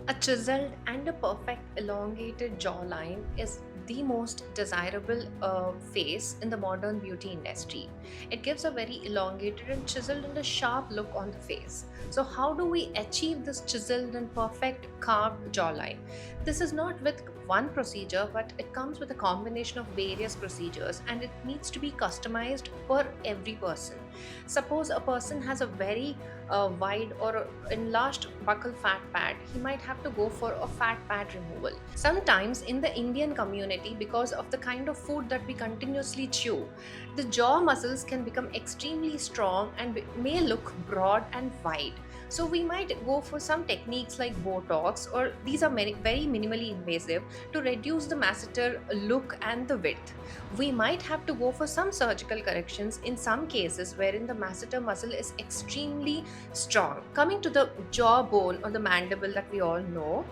A chiseled and a perfect elongated jawline is the most desirable face in the modern beauty industry. It gives a very elongated and chiseled and a sharp look on the face. So, how do we achieve this chiseled and perfect carved jawline? This is not with one procedure, but it comes with a combination of various procedures and it needs to be customized for every person. Suppose a person has a very wide or enlarged buccal fat pad, he might have to go for a fat pad removal. Sometimes in the Indian community, because of the kind of food that we continuously chew, the jaw muscles can become extremely strong and may look broad and wide. So we might go for some techniques like Botox, or these are very minimally invasive to reduce the masseter look and the width. We might have to go for some surgical corrections in some cases wherein the masseter muscle is extremely strong. Coming to the jawbone or the mandible that we all know,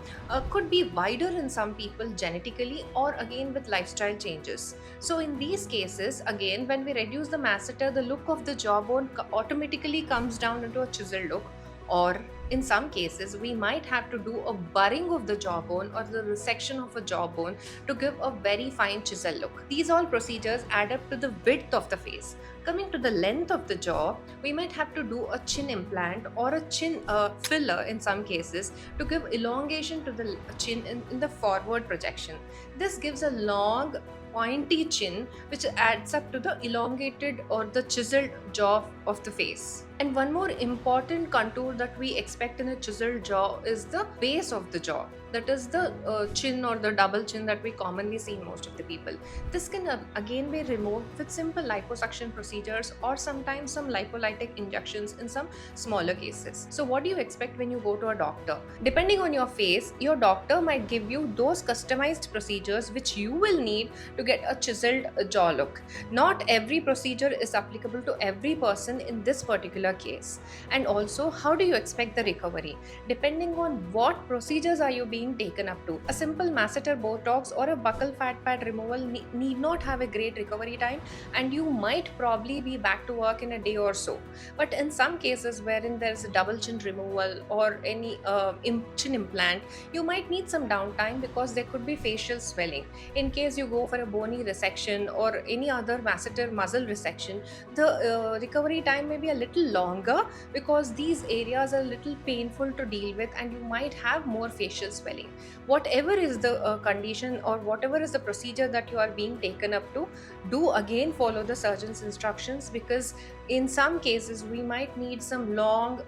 could be wider in some people genetically or again with lifestyle changes. So in these cases, again, when we reduce the masseter, the look of the jawbone automatically comes down into a chiseled look, or in some cases we might have to do a burring of the jawbone or the resection of a jawbone to give a very fine chisel look. These all procedures add up to the width of the face. Coming to the length of the jaw, we might have to do a chin implant or a chin filler in some cases to give elongation to the chin in the forward projection. This gives a long pointy chin which adds up to the elongated or the chiseled jaw of the face. And one more important contour that we expect in a chiseled jaw is the base of the jaw. That is the chin or the double chin that we commonly see in most of the people. This can again be removed with simple liposuction procedures or sometimes some lipolytic injections in some smaller cases. So what do you expect when you go to a doctor? Depending on your face, your doctor might give you those customized procedures which you will need to get a chiseled jaw look. Not every procedure is applicable to every person in this particular case. And also, how do you expect the recovery? Depending on what procedures are you being taken up to. A simple masseter Botox or a buccal fat pad removal need not have a great recovery time, and you might probably be back to work in a day or so. But in some cases wherein there is a double chin removal or any chin implant, you might need some downtime because there could be facial swelling. In case you go for a bony resection or any other masseter muscle resection, the recovery time may be a little longer because these areas are a little painful to deal with and you might have more facial swelling. Whatever is the condition or whatever is the procedure that you are being taken up to, do again follow the surgeon's instructions, because in some cases we might need some long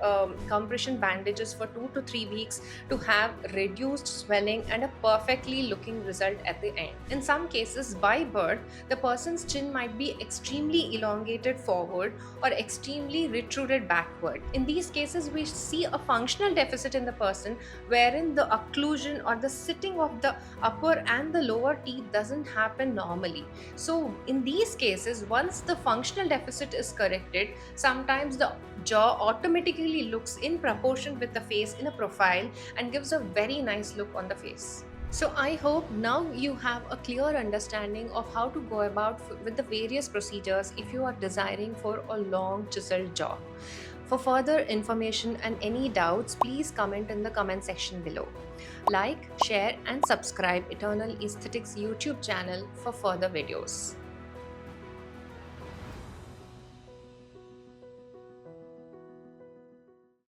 compression bandages for 2 to 3 weeks to have reduced swelling and a perfectly looking result at the end. In some cases, by birth, the person's chin might be extremely elongated forward or extremely retruded backward. In these cases, we see a functional deficit in the person wherein the occlusion or the sitting of the upper and the lower teeth doesn't happen normally. So in these cases, once the functional deficit is corrected, sometimes the jaw automatically looks in proportion with the face in a profile and gives a very nice look on the face. So I hope now you have a clear understanding of how to go about with the various procedures if you are desiring for a long chiseled jaw. For further information and any doubts, please comment in the comment section below. Like, share and subscribe Eternal Aesthetics YouTube channel for further videos.